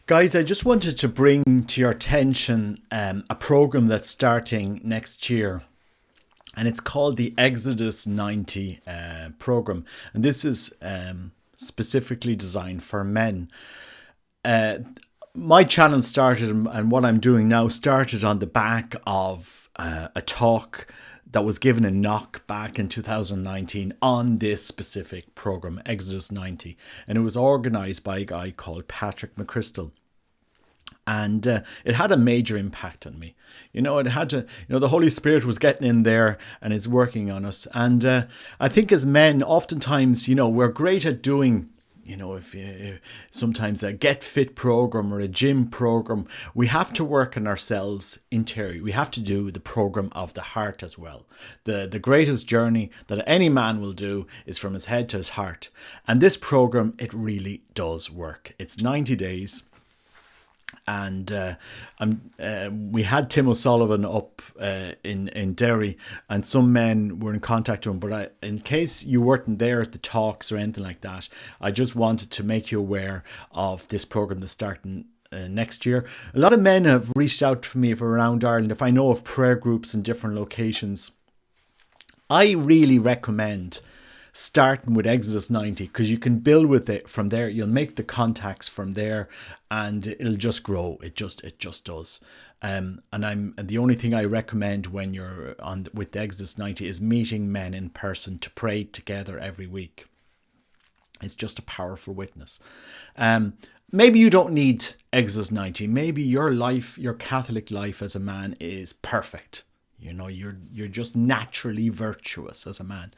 Guys, I just wanted to bring to your attention a program that's starting next year, and it's called the Exodus 90 program. And this is specifically designed for men. Uh, my channel started, and what I'm doing now started on the back of a talk that was given in Knock back in 2019 on this specific program, Exodus 90. And it was organized by a guy called Patrick McChrystal. And it had a major impact on me. It had to, the Holy Spirit was getting in there and is working on us. And I think as men, oftentimes, we're great at doing, if sometimes a get fit program or a gym program, we have to work on ourselves interiorly. We have to do the program of the heart as well. The greatest journey that any man will do is from his head to his heart. And this program, it really does work. It's 90 days. And we had Tim O'Sullivan up in Derry, and some men were in contact with him. But in case you weren't there at the talks or anything like that, I just wanted to make you aware of this program that's starting next year. A lot of men have reached out to me from around Ireland if I know of prayer groups in different locations. I really recommend starting with Exodus 90, because you can build with it from there. You'll make the contacts from there, and it'll just grow. It just does. And the only thing I recommend when you're on with the Exodus 90 is meeting men in person to pray together every week. It's just a powerful witness. Maybe you don't need Exodus 90. Maybe your life, your Catholic life as a man, is perfect. You're just naturally virtuous as a man.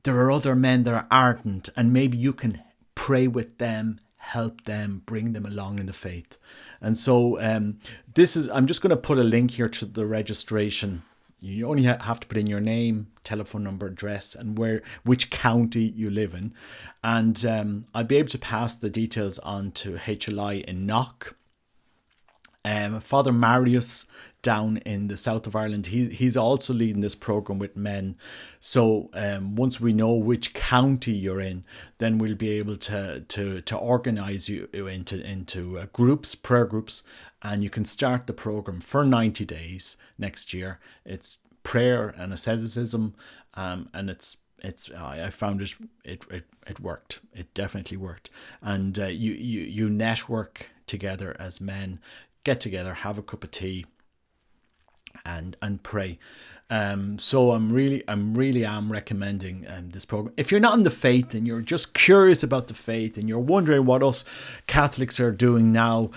There are other men that are ardent, and maybe you can pray with them, help them, bring them along in the faith. And so I'm just going to put a link here to the registration. You only have to put in your name, telephone number, address, and which county you live in. And I'll be able to pass the details on to HLI in Knock. Fr Marius down in the south of Ireland, he's also leading this program with men. So once we know which county you're in, then we'll be able to organize you into groups, prayer groups, and you can start the program for 90 days next year. It's prayer and asceticism, and I found it worked. It definitely worked. And you network together as men. Get together, have a cup of tea, and pray. So I'm really recommending this program. If you're not in the faith and you're just curious about the faith and you're wondering what us Catholics are doing now,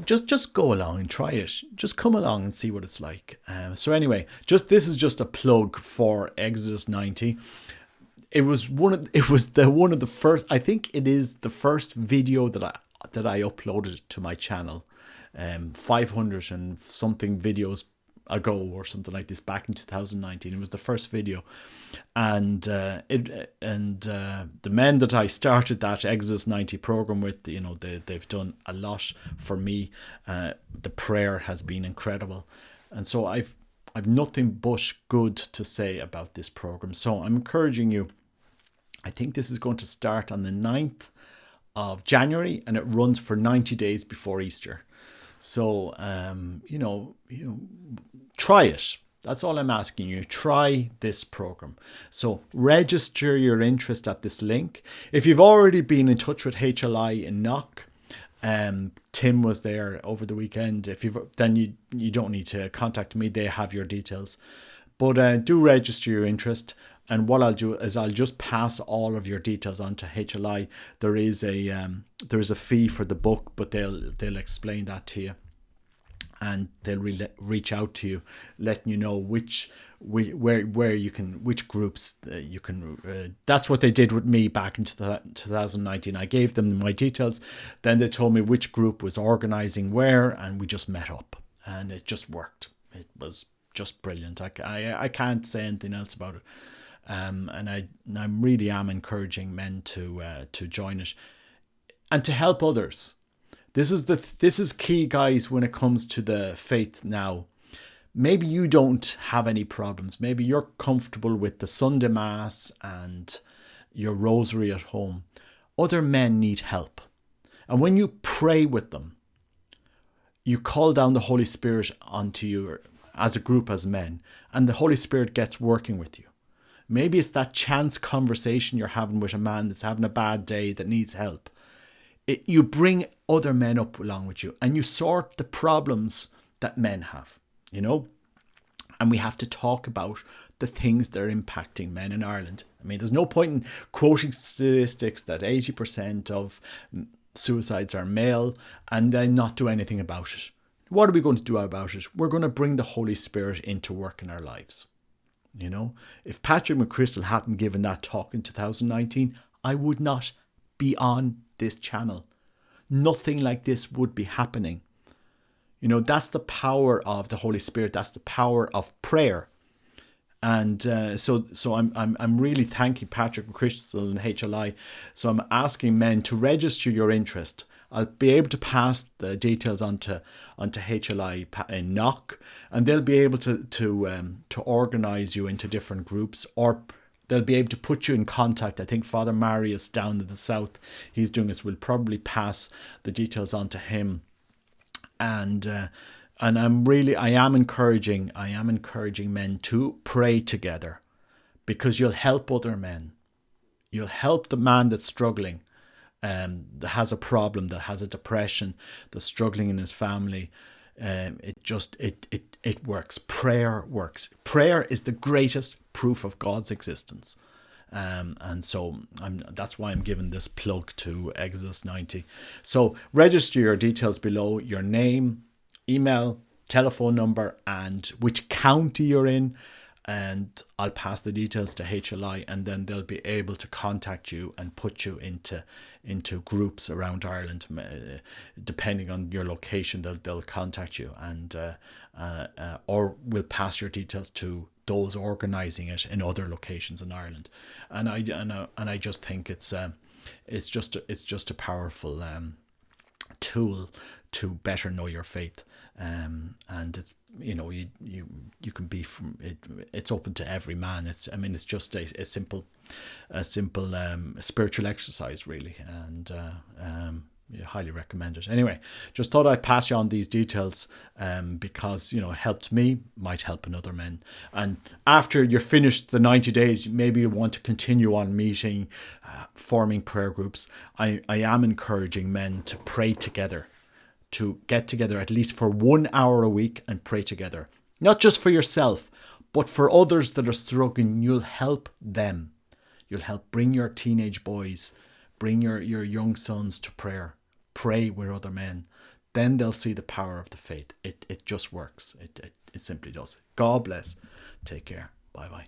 just go along and try it. Just come along and see what it's like. So anyway, this is just a plug for Exodus 90. It was one of the first. I think it is the first video that I uploaded to my channel. 500 and something videos ago or something like this back in 2019. It was the first video, and the men that I started that Exodus 90 program with, they've done a lot for me. The prayer has been incredible, and so I've nothing but good to say about this program. So I'm encouraging you. I think this is going to start on the 9th of January, and it runs for 90 days before Easter. So, try it. That's all I'm asking you. Try this program. So register your interest at this link. If you've already been in touch with HLI in Knock, Tim was there over the weekend. Then you don't need to contact me. They have your details. But do register your interest. And what I'll do is I'll just pass all of your details on to HLI. There is a fee for the book, but they'll explain that to you, and they'll reach out to you, letting you know which groups you can. That's what they did with me back in 2019. I gave them my details, then they told me which group was organizing where, and we just met up, and it just worked. It was just brilliant. I can't say anything else about it. And I really am encouraging men to join it and to help others. This is key, guys, when it comes to the faith now. Maybe you don't have any problems. Maybe you're comfortable with the Sunday Mass and your rosary at home. Other men need help. And when you pray with them, you call down the Holy Spirit onto you as a group, as men, and the Holy Spirit gets working with you. Maybe it's that chance conversation you're having with a man that's having a bad day, that needs help. You bring other men up along with you, and you sort the problems that men have, you know. And we have to talk about the things that are impacting men in Ireland. I mean, there's no point in quoting statistics that 80% of suicides are male and then not do anything about it. What are we going to do about it? We're going to bring the Holy Spirit into work in our lives. You know, if Patrick McChrystal hadn't given that talk in 2019, I would not be on this channel. Nothing like this would be happening. You know, that's the power of the Holy Spirit. That's the power of prayer. And so I'm really thanking Patrick McChrystal and HLI. So I'm asking men to register your interest. I'll be able to pass the details onto HLI in Knock, and they'll be able to organise you into different groups, or they'll be able to put you in contact. I think Fr Marius down in the south, he's doing this. We'll probably pass the details on to him. And I am encouraging men to pray together, because you'll help other men. You'll help the man that's struggling, that has a problem, that has a depression, that's struggling in his family. It works. Prayer works. Prayer is the greatest proof of God's existence. And so that's why I'm giving this plug to Exodus 90. So register your details below, your name, email, telephone number, and which county you're in. And I'll pass the details to HLI, and then they'll be able to contact you and put you into groups around Ireland. Depending on your location, they'll contact you, and or we'll pass your details to those organising it in other locations in Ireland. And I just think it's just a powerful tool to better know your faith. And it's, you know, you can be from it. It's open to every man. It's just a simple spiritual exercise, really, and you highly recommend it. Anyway, just thought I'd pass you on these details, because, you know, it helped me, might help another men. And after you're finished the 90 days, maybe you want to continue on meeting, forming prayer groups. I am encouraging men to pray together, to get together at least for 1 hour a week and pray together. Not just for yourself, but for others that are struggling. You'll help them. You'll help bring your teenage boys, bring your young sons to prayer. Pray with other men. Then they'll see the power of the faith. It just works. It simply does. God bless. Take care. Bye-bye.